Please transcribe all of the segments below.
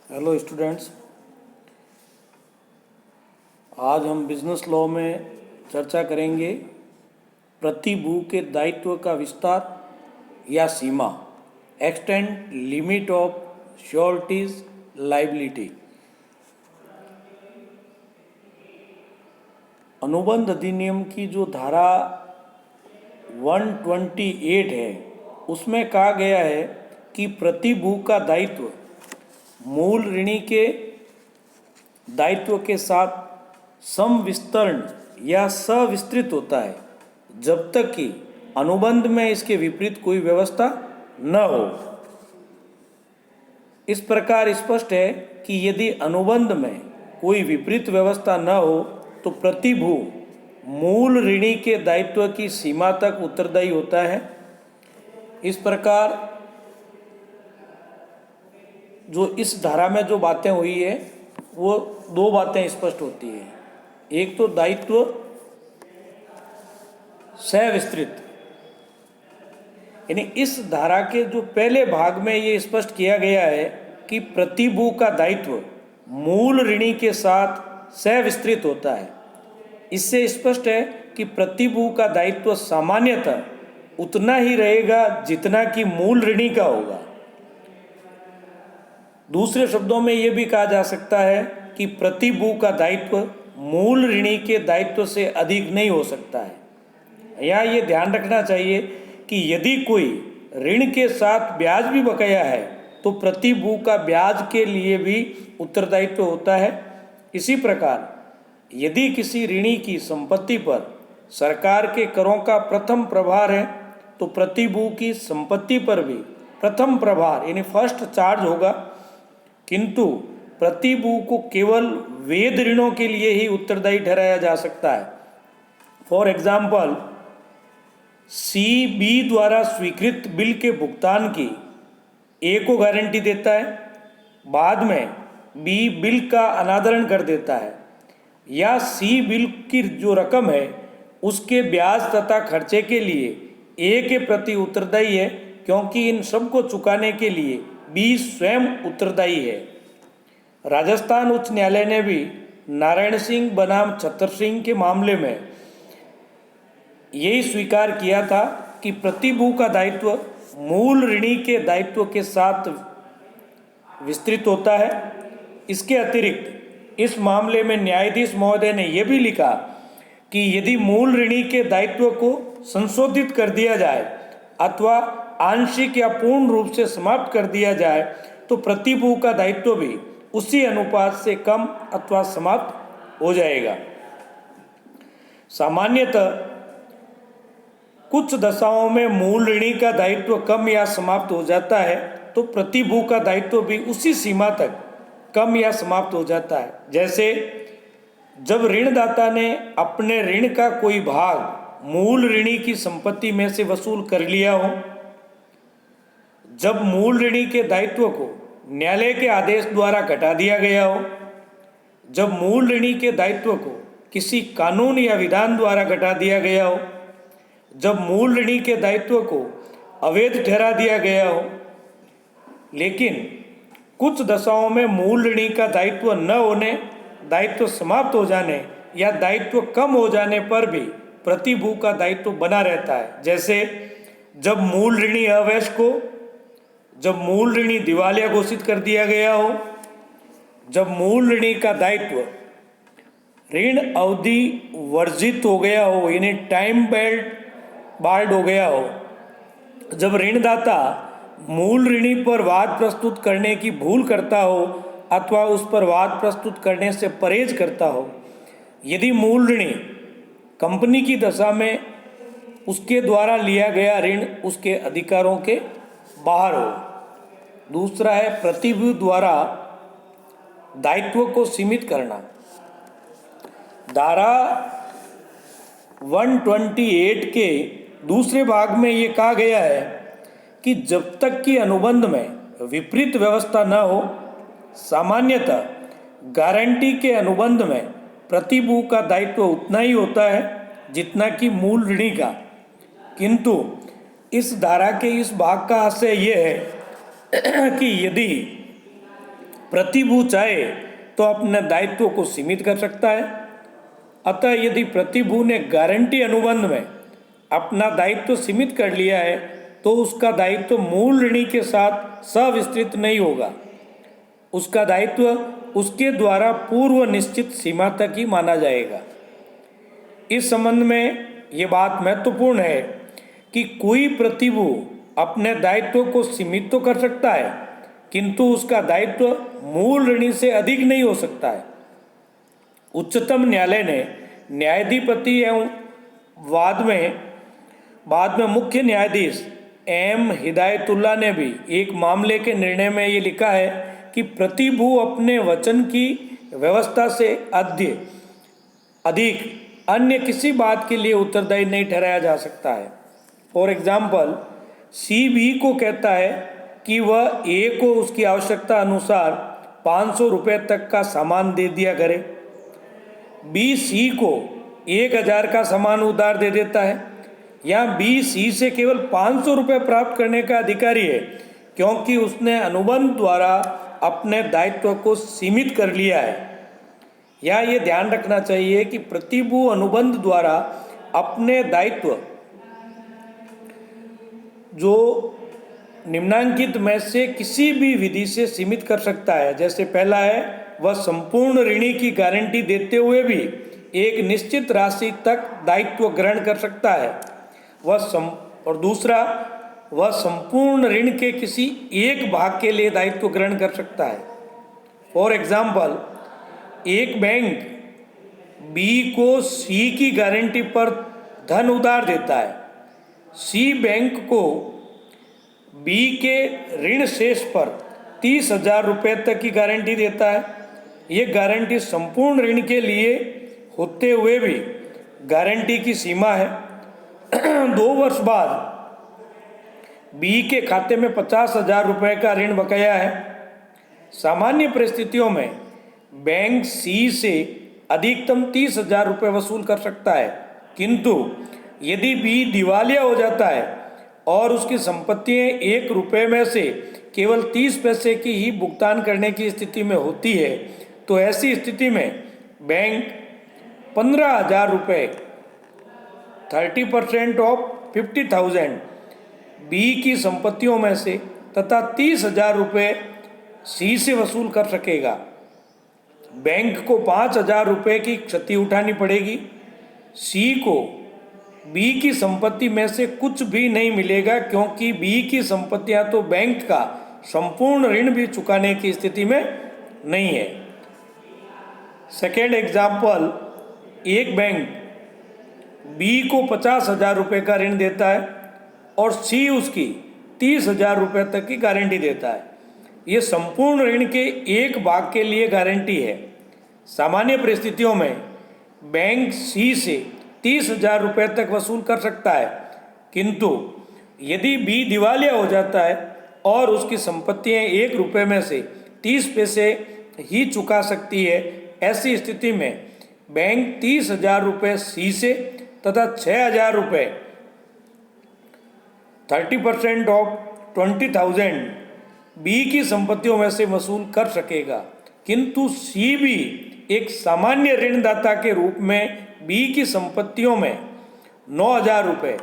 Hello students, आज हम business law में चर्चा करेंगे प्रतिभू के दायित्व का विस्तार या सीमा, extend limit of sureties liability. अनुबंध अधिनियम की जो धारा 128 है उसमें कहा गया है कि प्रतिभू का दायित्व मूल ऋणी के दायित्व के साथ समविस्तरण या सविस्तृत होता है जब तक कि अनुबंध में इसके विपरीत कोई व्यवस्था न हो। इस प्रकार स्पष्ट है कि यदि अनुबंध में कोई विपरीत व्यवस्था न हो तो प्रतिभू मूल ऋणी के दायित्व की सीमा तक उत्तरदायी होता है। इस प्रकार जो इस धारा में जो बातें हुई है वो दो बातें स्पष्ट होती है। एक तो दायित्व सविस्तृत, यानी इस धारा के जो पहले भाग में ये स्पष्ट किया गया है कि प्रतिभू का दायित्व मूल ऋणी के साथ सविस्तृत होता है। इससे स्पष्ट है कि प्रतिभू का दायित्व सामान्यतः उतना ही रहेगा जितना कि मूल ऋणी का होगा। दूसरे शब्दों में ये भी कहा जा सकता है कि प्रतिभू का दायित्व मूल ऋणी के दायित्व से अधिक नहीं हो सकता है। यहाँ ये ध्यान रखना चाहिए कि यदि कोई ऋण के साथ ब्याज भी बकाया है तो प्रतिभू का ब्याज के लिए भी उत्तरदायित्व होता है। इसी प्रकार यदि किसी ऋणी की संपत्ति पर सरकार के करों का प्रथम प्रभार है तो प्रतिभू की संपत्ति पर भी प्रथम प्रभार यानी फर्स्ट चार्ज होगा, किंतु प्रतिभू को केवल वैध ऋणों के लिए ही उत्तरदायी ठहराया जा सकता है। फॉर एग्जाम्पल, CB द्वारा स्वीकृत बिल के भुगतान की A को गारंटी देता है, बाद में B बिल का अनादरण कर देता है, या C बिल की जो रकम है उसके ब्याज तथा खर्चे के लिए A के प्रति उत्तरदायी है, क्योंकि इन सब को चुकाने के लिए B स्वयं उत्तरदायी है। राजस्थान उच्च न्यायालय ने भी नारायण सिंह बनाम छतर सिंह के मामले में यही स्वीकार किया था कि प्रतिभू का दायित्व मूल ऋणी के दायित्व के साथ विस्तृत होता है। इसके अतिरिक्त इस मामले में न्यायाधीश महोदय ने यह भी लिखा कि यदि मूल ऋणी के दायित्व को संशोधित कर दिया जाए अथवा आंशिक या पूर्ण रूप से समाप्त कर दिया जाए तो प्रतिभू का दायित्व भी उसी अनुपात से कम अथवा समाप्त हो जाएगा। सामान्यतः कुछ दशाओं में मूल ऋणी का दायित्व कम या समाप्त हो जाता है तो प्रतिभू का दायित्व भी उसी सीमा तक कम या समाप्त हो जाता है। जैसे जब ऋणदाता ने अपने ऋण का कोई भाग मूल ऋणी की संपत्ति में से वसूल कर लिया हो, जब मूल ऋणी के दायित्व को न्यायालय के आदेश द्वारा घटा दिया गया हो, जब मूल ऋणी के दायित्व को किसी कानून या विधान द्वारा घटा दिया गया हो, जब मूल ऋणी के दायित्व को अवैध ठहरा दिया गया हो। लेकिन कुछ दशाओं में मूल ऋणी का दायित्व न होने, दायित्व समाप्त हो जाने या दायित्व कम हो जाने पर भी प्रतिभू का दायित्व बना रहता है। जैसे जब मूल ऋणी अवैध को, जब मूल ऋणी दिवालिया घोषित कर दिया गया हो, जब मूल ऋणी का दायित्व ऋण अवधि वर्जित हो गया हो यानी टाइम बार्ड हो गया हो, जब ऋणदाता मूल ऋणी पर वाद प्रस्तुत करने की भूल करता हो अथवा उस पर वाद प्रस्तुत करने से परहेज करता हो, यदि मूल ऋणी कंपनी की दशा में उसके द्वारा लिया गया ऋण उसके अधिकारों के बाहर हो। दूसरा है प्रतिभू द्वारा दायित्व को सीमित करना। धारा 128 के दूसरे भाग में ये कहा गया है कि जब तक कि अनुबंध में विपरीत व्यवस्था न हो, सामान्यतः गारंटी के अनुबंध में प्रतिभू का दायित्व उतना ही होता है जितना कि मूल ऋणी का, किंतु इस धारा के इस भाग का आशय यह है कि यदि प्रतिभू चाहे तो अपने दायित्व को सीमित कर सकता है। अतः यदि प्रतिभू ने गारंटी अनुबंध में अपना दायित्व सीमित कर लिया है तो उसका दायित्व मूल ऋणी के साथ सविस्तृत नहीं होगा। उसका दायित्व उसके द्वारा पूर्व निश्चित सीमा तक ही माना जाएगा। इस संबंध में ये बात महत्वपूर्ण है कि कोई प्रतिभू अपने दायित्व को सीमित तो कर सकता है, किंतु उसका दायित्व मूल ऋणी से अधिक नहीं हो सकता है। उच्चतम न्यायालय ने न्यायाधिपति एवं बाद में मुख्य न्यायाधीश एम हिदायतुल्लाह ने भी एक मामले के निर्णय में ये लिखा है कि प्रतिभू अपने वचन की व्यवस्था से अधिक अन्य किसी बात के लिए उत्तरदायी नहीं ठहराया जा सकता है। फॉर एग्जाम्पल, सी बी को कहता है कि वह ए को उसकी आवश्यकता अनुसार 500 रुपये तक का सामान दे दिया करे। बी सी को 1000 का सामान उधार दे देता है। या बी सी से केवल 500 रुपये प्राप्त करने का अधिकारी है, क्योंकि उसने अनुबंध द्वारा अपने दायित्व को सीमित कर लिया है। या ये ध्यान रखना चाहिए कि प्रतिभू अनुबंध द्वारा अपने दायित्व जो निम्नांकित में से किसी भी विधि से सीमित कर सकता है। जैसे पहला है, वह संपूर्ण ऋणी की गारंटी देते हुए भी एक निश्चित राशि तक दायित्व ग्रहण कर सकता है। और दूसरा, वह संपूर्ण ऋण के किसी एक भाग के लिए दायित्व ग्रहण कर सकता है। फॉर एग्जाम्पल, एक बैंक बी को सी की गारंटी पर धन उधार देता है। सी बैंक को बी के ऋण शेष पर 30,000 रुपये तक की गारंटी देता है। ये गारंटी संपूर्ण ऋण के लिए होते हुए भी गारंटी की सीमा है। 2 वर्ष बाद बी के खाते में 50,000 रुपये का ऋण बकाया है। सामान्य परिस्थितियों में बैंक सी से अधिकतम 30,000 रुपये वसूल कर सकता है, किंतु यदि बी दिवालिया हो जाता है और उसकी संपत्तियां 1 रुपये में से केवल 30 पैसे की ही भुगतान करने की स्थिति में होती है, तो ऐसी स्थिति में बैंक 15,000 रुपये 30% ऑफ 50,000 बी की संपत्तियों में से तथा 30,000 रुपये सी से वसूल कर सकेगा। बैंक को 5,000 रुपये की क्षति उठानी पड़ेगी। सी को बी की संपत्ति में से कुछ भी नहीं मिलेगा, क्योंकि बी की संपत्तियां तो बैंक का संपूर्ण ऋण भी चुकाने की स्थिति में नहीं है। सेकेंड एग्जाम्पल, एक बैंक बी को 50,000 रुपये का ऋण देता है और सी उसकी 30,000 रुपये तक की गारंटी देता है। ये संपूर्ण ऋण के एक भाग के लिए गारंटी है। सामान्य परिस्थितियों में बैंक सी से 30,000 रुपये तक वसूल कर सकता है, किंतु यदि बी दिवालिया हो जाता है और उसकी संपत्तियां 1 रुपये में से 30 पैसे ही चुका सकती है, ऐसी स्थिति में बैंक 30,000 रुपये सी से तथा 6,000 रुपये 30% ऑफ 20,000 बी की संपत्तियों में से वसूल कर सकेगा, किंतु सी भी एक सामान्य ऋणदाता के रूप में बी की संपत्तियों में 9,000 रुपये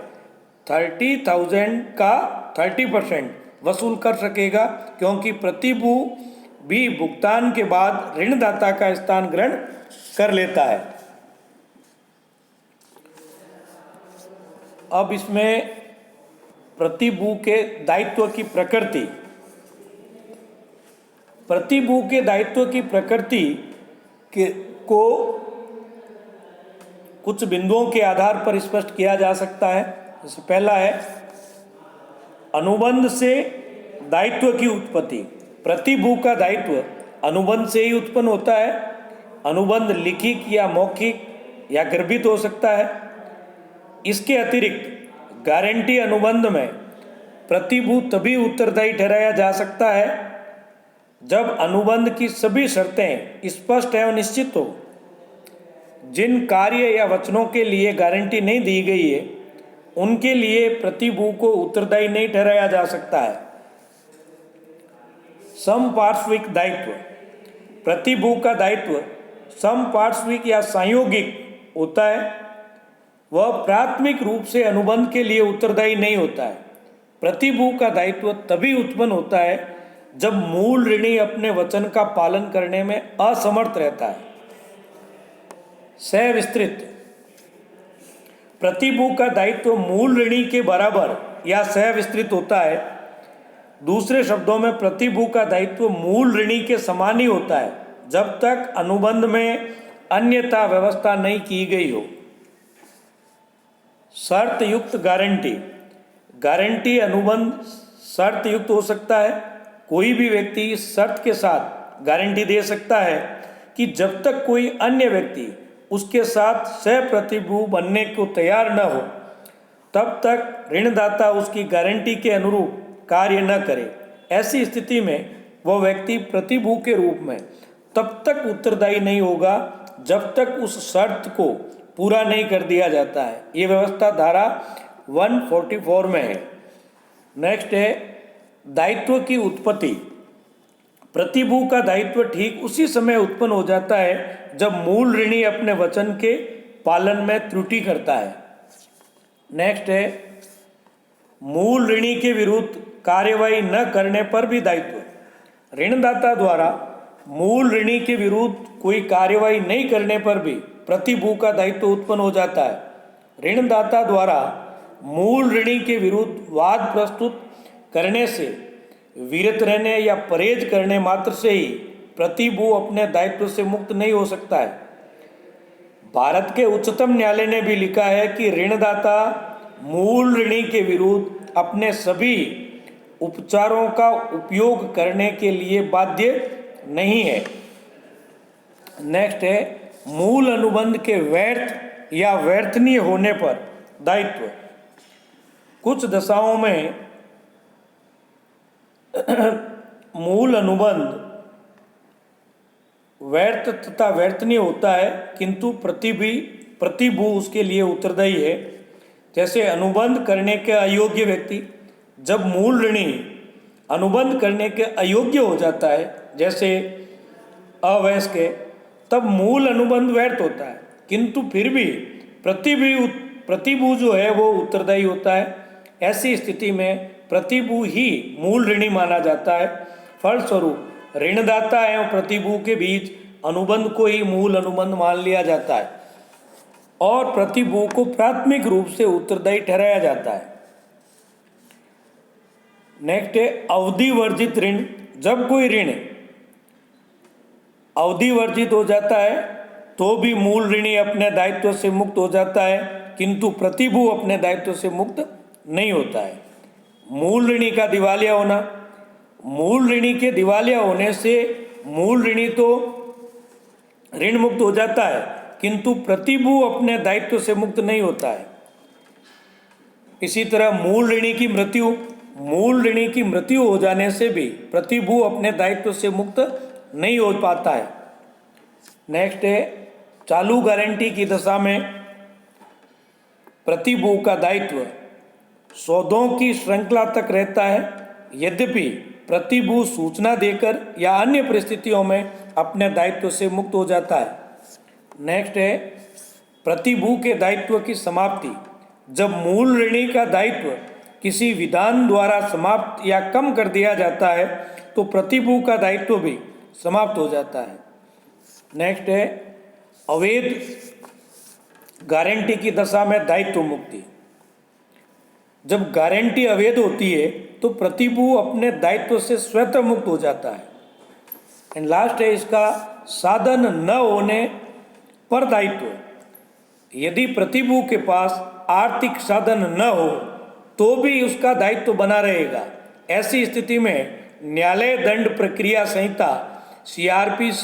30,000 का 30% वसूल कर सकेगा, क्योंकि प्रतिभू भी भुगतान के बाद ऋणदाता का स्थान ग्रहण कर लेता है। अब इसमें प्रतिभू के दायित्व की प्रकृति, प्रतिभू के दायित्व की प्रकृति को कुछ बिंदुओं के आधार पर स्पष्ट किया जा सकता है। जैसे पहला है, अनुबंध से दायित्व की उत्पत्ति। प्रतिभू का दायित्व अनुबंध से ही उत्पन्न होता है। अनुबंध लिखित या मौखिक या गर्भित हो सकता है। इसके अतिरिक्त गारंटी अनुबंध में प्रतिभू तभी उत्तरदायी ठहराया जा सकता है जब अनुबंध की सभी शर्तें स्पष्ट एवं निश्चित हो। जिन कार्य या वचनों के लिए गारंटी नहीं दी गई है, उनके लिए प्रतिभू को उत्तरदायी नहीं ठहराया जा सकता है। समपार्श्विक दायित्व। प्रतिभू का दायित्व समपार्श्विक या संयोगिक होता है, वह प्राथमिक रूप से अनुबंध के लिए उत्तरदायी नहीं होता है। प्रतिभू का दायित्व तभी उत्पन्न होता है जब मूल ऋणी अपने वचन का पालन करने में असमर्थ रहता है। सविस्तृत प्रतिभू का दायित्व मूल ऋणी के बराबर या सविस्तृत होता है। दूसरे शब्दों में प्रतिभू का दायित्व मूल ऋणी के समान ही होता है जब तक अनुबंध में अन्यथा व्यवस्था नहीं की गई हो। शर्त युक्त गारंटी। गारंटी अनुबंध शर्त युक्त हो सकता है। कोई भी व्यक्ति इस शर्त के साथ गारंटी दे सकता है कि जब तक कोई अन्य व्यक्ति उसके साथ सहप्रतिभू बनने को तैयार न हो तब तक ऋणदाता उसकी गारंटी के अनुरूप कार्य न करे। ऐसी स्थिति में वह व्यक्ति प्रतिभू के रूप में तब तक उत्तरदायी नहीं होगा जब तक उस शर्त को पूरा नहीं कर दिया जाता है। ये व्यवस्था धारा 144 में है। नेक्स्ट है दायित्व की उत्पत्ति। प्रतिभू का दायित्व ठीक उसी समय उत्पन्न हो जाता है जब मूल ऋणी अपने वचन के पालन में त्रुटि करता है। नेक्स्ट है मूल ऋणी के विरुद्ध कार्यवाही न करने पर भी दायित्व। ऋणदाता द्वारा मूल ऋणी के विरुद्ध कोई कार्यवाही नहीं करने पर भी प्रतिभू का दायित्व उत्पन्न हो जाता है। ऋणदाता द्वारा मूल ऋणी के विरुद्ध वाद प्रस्तुत करने से विरत रहने या परहेज करने मात्र से ही प्रतिभू अपने दायित्व से मुक्त नहीं हो सकता है। भारत के उच्चतम न्यायालय ने भी लिखा है कि ऋणदाता मूल ऋणी के विरुद्ध अपने सभी उपचारों का उपयोग करने के लिए बाध्य नहीं है। नेक्स्ट है मूल अनुबंध के व्यर्थ या व्यर्थनीय होने पर दायित्व। कुछ दशाओं में मूल अनुबंध व्यर्थ तथा व्यर्थनीय होता है किंतु प्रतिभू उसके लिए उत्तरदायी है। जैसे अनुबंध करने के अयोग्य व्यक्ति, जब मूल ऋणी अनुबंध करने के अयोग्य हो जाता है जैसे अवयस्क है, तब मूल अनुबंध व्यर्थ होता है किंतु फिर भी प्रतिभू जो है वो उत्तरदायी होता है। ऐसी स्थिति में प्रतिभू ही मूल ऋणी माना जाता है। फलस्वरूप ऋणदाता एवं प्रतिभू के बीच अनुबंध को ही मूल अनुबंध मान लिया जाता है और प्रतिभू को प्राथमिक रूप से उत्तरदायी ठहराया जाता है। नेक्स्ट है अवधि वर्जित ऋण। जब कोई ऋण अवधि वर्जित हो जाता है तो भी मूल ऋणी अपने दायित्व से मुक्त हो जाता है किंतु प्रतिभू अपने दायित्व से मुक्त नहीं होता है। मूल ऋणी का दिवालिया होना। मूल ऋणी के दिवालिया होने से मूल ऋणी तो ऋण मुक्त हो जाता है किंतु प्रतिभू अपने दायित्व से मुक्त नहीं होता है। इसी तरह मूल ऋणी की मृत्यु हो जाने से भी प्रतिभू अपने दायित्व से मुक्त नहीं हो पाता है। नेक्स्ट है चालू गारंटी की दशा में प्रतिभू का दायित्व सौदों की श्रृंखला तक रहता है। यद्यपि प्रतिभू सूचना देकर या अन्य परिस्थितियों में अपने दायित्व से मुक्त हो जाता है। नेक्स्ट है प्रतिभू के दायित्व की समाप्ति। जब मूल ऋणी का दायित्व किसी विधान द्वारा समाप्त या कम कर दिया जाता है तो प्रतिभू का दायित्व भी समाप्त हो जाता है। नेक्स्ट है अवैध गारंटी की दशा में दायित्व मुक्ति। जब गारंटी अवैध होती है तो प्रतिभू अपने दायित्व से स्वतः मुक्त हो जाता है। एंड लास्ट है इसका साधन न होने पर दायित्व। यदि प्रतिभू के पास आर्थिक साधन न हो तो भी उसका दायित्व बना रहेगा। ऐसी स्थिति में न्यायालय दंड प्रक्रिया संहिता CRPC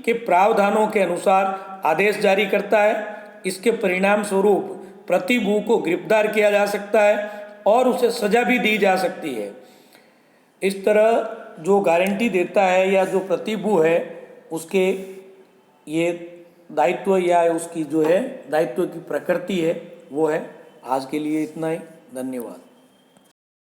के प्रावधानों के अनुसार आदेश जारी करता है। इसके परिणाम स्वरूप प्रतिभू को गिरफ्तार किया जा सकता है और उसे सजा भी दी जा सकती है। इस तरह जो गारंटी देता है या जो प्रतिभू है उसके ये दायित्व या उसकी जो है दायित्व की प्रकृति है वो है। आज के लिए इतना ही। धन्यवाद।